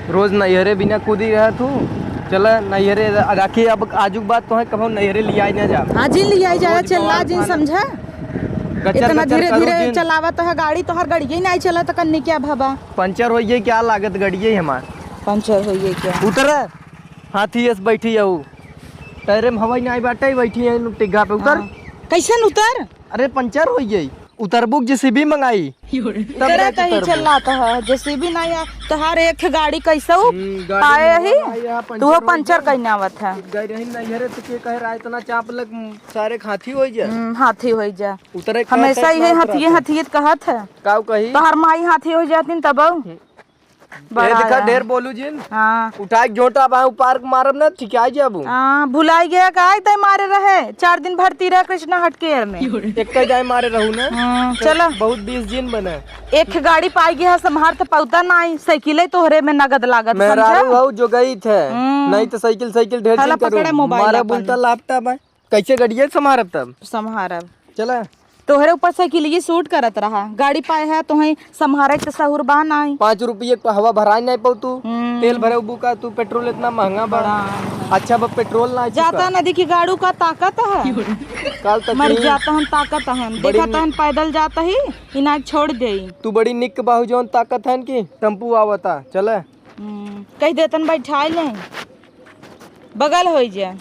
रोज नैहरे बिना कूदी रहा तू। चल नैहरे राखी अब आजुक बात तो है कब नैहरे लिया ना जा। हाँ जी लिया जाए चल जिन समझा इतना धीरे धीरे चलावत है गाड़ी तो हर गाड़ी नहीं चला तो करने क्या भाबा पंचर हो गई क्या लागत गड़िए हमार पंचर हो गई क्या उतर हाथी एस बैठी है तेरे में हवाई नहीं बाटे बैठी है टिग्गा पे उतर। कैसे उतर अरे पंचर हो गई उतरबुक जेसीबी मंगाई तेरा कहीं चल रहा है जेसीबी नहीं है तो हर एक गाड़ी कैसे आए ही तू पंचर करने आवत है नैहरे तो के कह रहा है इतना चाप लग सारे हाथी हो जा हाथी हो जा उतरे हमेशा ये हथिये कहत है काऊ कही तो हर माई हाथी हो जाती तब देखा ढेर बोलू जिन हाँ उठा जोटा बाहु पार्क मारब ना ठिका जाबू हाँ भुलाई गया का तय मारे रहे 4 दिन भर्ती रहे कृष्णा हट के में एक जाए मारे रहू ना चलो बहुत 20 दिन बने एक गाड़ी पाई गया संभार तो पौता नहीं साइकिल तोहरे में नगद लागत मेहरारू जो गई थे नहीं तो साइकिल ढेर दिन करो मारा बुलता लैपटॉप है कैसे गड़िए संभारब तब संभारब चला तोहरे ऊपर साइकिल ये सूट करत रहा गाड़ी पाए है तो संभारे तो सहूर बान आई 5 रुपये हवा भरा नहीं पाऊ तू तेल भरे बुका तू पेट्रोल इतना महंगा बड़ा अच्छा बा पेट्रोल ना जाता नदी की गाड़ू का ताकत है कल तक मर जाता हम ताकत है देखा तो पैदल जाता ही इना छोड़ दे तू बड़ी निक बाहु जौन ताकत है की टेम्पू आवता चले कह देतन बैठा ले बगल हो जाए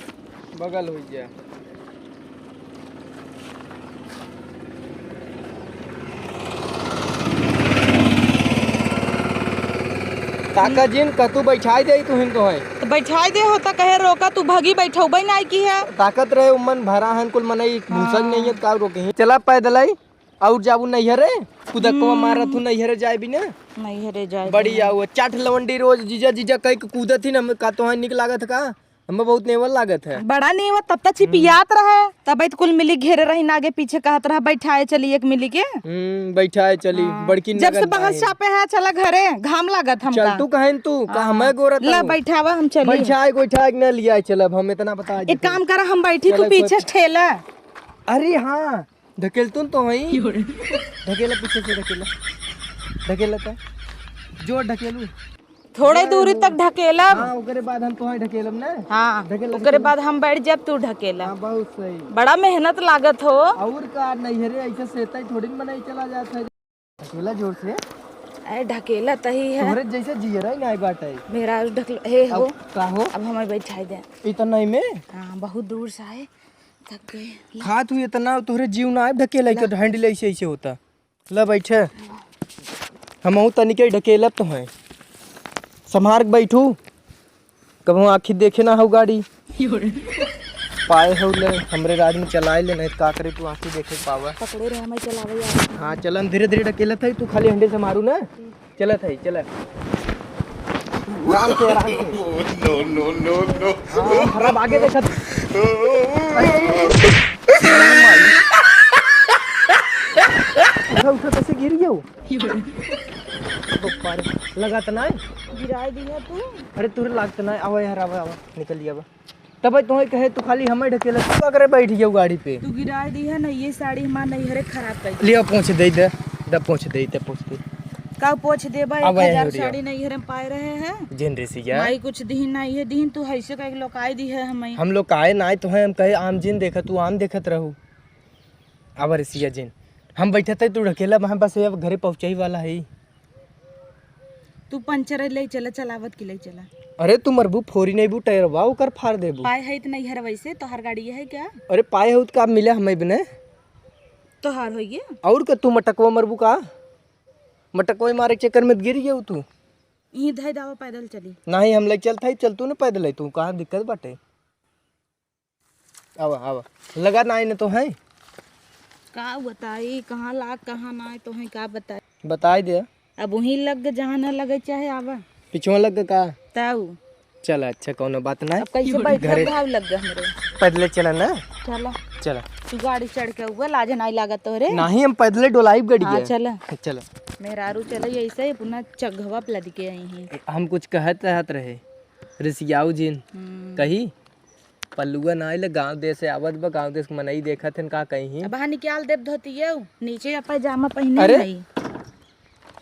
ताका जिन कतू बैठाई दे तू हिंदू है तो बैठाई दे होता कहे रोका तू भगी बैठौबे नहीं की है ताकत रहे उमन भरा हन कुल मनई भूसन नहीं है का रोके चला पैदल आई और जाबू नैहरे कुदकवा मारा तू नैहरे जाए भी ना नैहरे जाए बड़ी आओ चाट लवंडी रोज जीजा कह के कूदत ही ना का तो निक लागत का हमें बहुत नेवल लागत है बड़ा नेवल तब तक छिपियात रहे तब कुल मिली घेरे रही आगे पीछे कहत रहा बैठाए चली एक मिली के बैठाए चली बड़की जब से बहस छापे है चला घरे घाम लागत हम चल तू कहन तू का हमें गोरा ला बैठावा हम चली बैठाए न लिया चलब हम इतना बता एक काम कर हम बैठी तू पीछे ठेला अरे हाँ धकेल तू तो वही ढकेला पीछे से ढकेला था जो ढकेलू थोड़े दूरी तक ढकेलब ओकरे बाद हम तो ढकेलब ना हाँ ओकरे बाद हम बैठ जब तू ढकेला बहुत सही बड़ा मेहनत लागत हो और का नैहरे ऐसा सेता थोड़ी बनाई चला जाता है ढकेला जोर से अरे ढकेला तही है तोरे जैसे जियरा ही नहीं बाटे मेरा ढकेला हे हो का हो अब हमें बैठाई दे इतना नहीं में हां बहुत दूर से आए थक गए खा तू इतना तोरे जीव ना ढकेला के हैंडल ऐसे होता ल बैठे हम तनिके ढकेलब तो है संभार बैठू कब आखिर देखे ना हो गाड़ी पाए हो ले हमरे राज में चलाए ले नहीं का करे तू आखिर देखे पावा पकड़े रहे हमें चलावे यार हां चल हम धीरे धीरे ढकेलत है तू खाली हंडे से मारू ना चलत है चल आराम से नो खराब आगे देखत उठा कैसे गिर गयो लगात ना गिराई दिया तू अरे तुरे लागत ना आवा यार आवा निकल लिया तब तो कहे तू खाली हमें ढकेला तू करे बैठ गयो गाड़ी पे तू गिराई दी है ना ये साड़ी हमार नैहरे खराब कर लिया पहुंच दे पहुंच दे का पोछ दे भाई 1000 साड़ी नैहरे में पाए रहे हैं जिन रेसिया भाई कुछ दीन नहीं है दीन तू ऐसे का एक लोकाई दी है हम लोग काए ना तो है हम कहे आम जिन देखा तू आम देखत रहू अब रेसिया जिन हम बैठे थे तू ढकेला वहां बस अब घरे पहुंचाई वाला है तू पंचर ले चला चलावत के ले चला अरे तू मरबू फोरी नहीं बू टायर वाओ कर फाड़ देबू पाए है तो नहीं हर वैसे तो हर गाड़ी है क्या अरे पाए हो का मिले हमें बने तो हार हो गया और का तू मटकवा मरबू का मटकवा मारे चक्कर में गिर गया तू यही धई दावा पैदल चली नहीं हम ले चल तू ना पैदल है तू कहाँ दिक्कत बाटे आवा लगा ना ने तो है का बताई कहाँ लाग कहाँ ना तो है का बताई बताई दे अब वहीं लग जहाँ न लगे चाहे आवा पिछवा लग का ताऊ चल अच्छा कोनो बात ना अब कैसे बैठे भाव लग गया हमरे पैदले चला ना चला तू गाड़ी चढ़ के हुआ लाज नहीं लागत तोरे नहीं हम पैदले डोलाई गड़ी है चल मेहरारू चल ऐसे ही पुनः चघवा लद के आई हैं हम कुछ कहत रहे रिसियाऊ जिन कही पल्लुआ ना आइले गांव देश से आवत बा गांव देश मनई देखत हन का कहीं अब बाहर निकाल देब धोतियो नीचे पैजामा पहने नहीं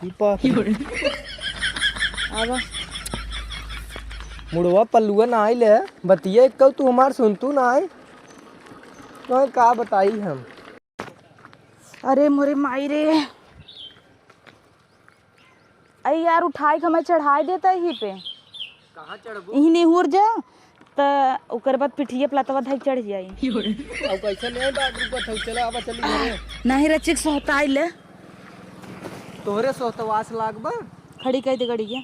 ई पा आवा मुड़वा पल्लुआ ना आइल है बतिया एक तू हमार सुनतू ना आए तो का बताई हम। अरे मोरे माई रे, अरे यार उठाई के हमें चढ़ाई देता ही पे कहाँ चढ़बू यही निहुर जा त ओकर बाद पिठिए प्लतवा धई चढ़ जाई। अब कैसे नहीं बात रुकत हो, चला अब चली घरे। नहीं रचिक सोहताई ले तोहरे सोहतवास लागबा खड़ी कह दे गड़िया।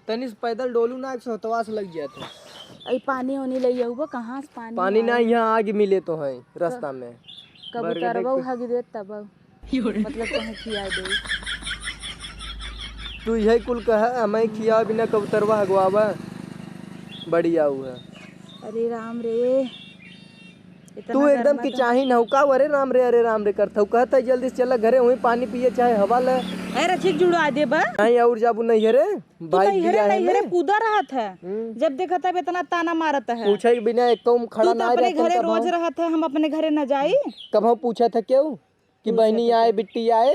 तनिस पैदल डोलू ना एक सोहतवास लग गया था। अई पानी होनी ले आऊबा कहाँ से पानी पानी ना यहाँ आगे मिले तो है रास्ता में। कबूतरवा हग दे तब मतलब कहीं खिया दे। तू यही कुल कह हमें खिया बिना कबूतरवा हगवावा बढ़िया हुआ। अरे राम रे तू एकदम की चाही नौका अरे राम रे करता कहता जल्दी से चला घरे वहीं पानी पिए चाहे हवा ले। अरे ठीक जुड़ा दे बा नहीं और जाबू नहीं है रे भाई नहीं है कूदा रहा था जब देखा था इतना ताना मारता है। पूछे बिना एक तो खड़ा ना अपने घरे रोज रहा था हम अपने घरे न जाई। कब पूछा था क्यों कि बहनी आए बिट्टी आए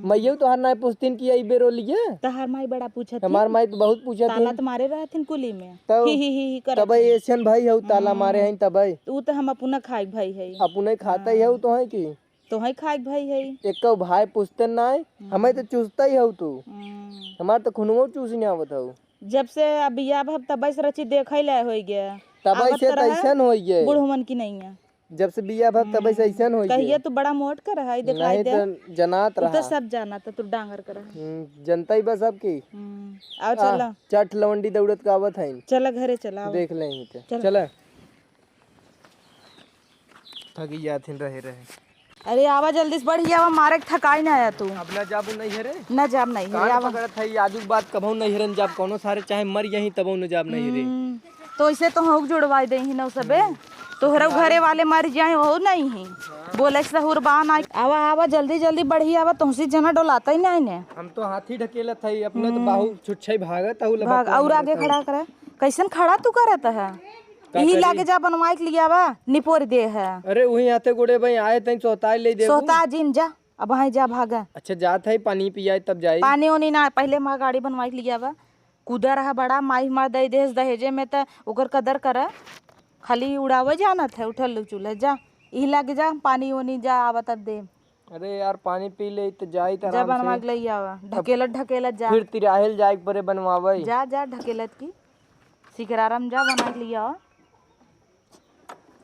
मैयू तो हर ना पूछतीन कि आई बेरो लिए तहार माई बड़ा पूछा थी। हमार माई तो बहुत पूछा थी ताला तुम्हारे रहथिन कुली में तब एशियन भाई हो ताला मारे हैं तब तू तो हम अपना खाई भाई है अपने खाता ही हो तो है कि तो है खाई भाई है एक भाई पूछते ना हमें तो चूसता ही हो तू हमार तो खुनवो चूस नहीं आवत हो। जब से अब बिया भब तब से रची देखै ले हो गया तब से तैसन हो गए बुढ़मन की नहीं है जब से बिया भब तब से ऐसन हो कहिए तू बड़ा मोट कर है दिखाई दे तो जनात रहा तो सब जाना था तू डांगर कर जनता ही बस अब की आओ चला चट लवंडी दौड़त का आवत है चला घरे चला देख लेंगे चला थकी जाथिन रहे अरे आवा जल्दी से बढ़िया आवा मारे थकाई ना आया तू अब ना जाबू नहीं है रे न जाब नहीं है कान पकड़त है आजू बात कबहू नहीं हरन जाब कोनो सारे चाहे मर यही तबहू न जाब नहीं रे तो इसे तो हम जुड़वाई दे ही न सबे तोहरा घरे वाले मर जाए हो नहीं ही बोले सहुर बान आवा आवा जल्दी जल्दी बढ़िया आवा तुमसे जना डोलाता ही नहीं ने हम तो हाथी ढकेलत है अपने तो बाहु छुच्छई भागत हु भाग और आगे खड़ा करे कैसन खड़ा तू करत है यही लागे जा बनवाई के लिया वा निपोर दे है। अरे वही आते गोड़े भाई आए तई सोता ले दे सोता जिन जा अब वहीं जा भागा। अच्छा जात है पानी पियाए तब जाए पानी ओनी ना पहले माँ गाड़ी बनवाई के लिया वा कूदा रहा बड़ा माई मार दे देश दहेजे में तो ओकर कदर कर खाली उड़ावे जाना था उठल चूल्हा जा यही लागे जा पानी ओनी जा आवा तब दे। अरे यार पानी पी ले तो जाई त जा बनवा के ले आवा ढकेलत जा फिर तिराहिल जाए परे बनवावे जा जा ढकेलत की सिकरारम जा बना के लिया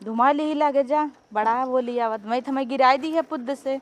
धुमा ली लागे जा बड़ा वो लिया मैं गिराई दी है पुद्द से।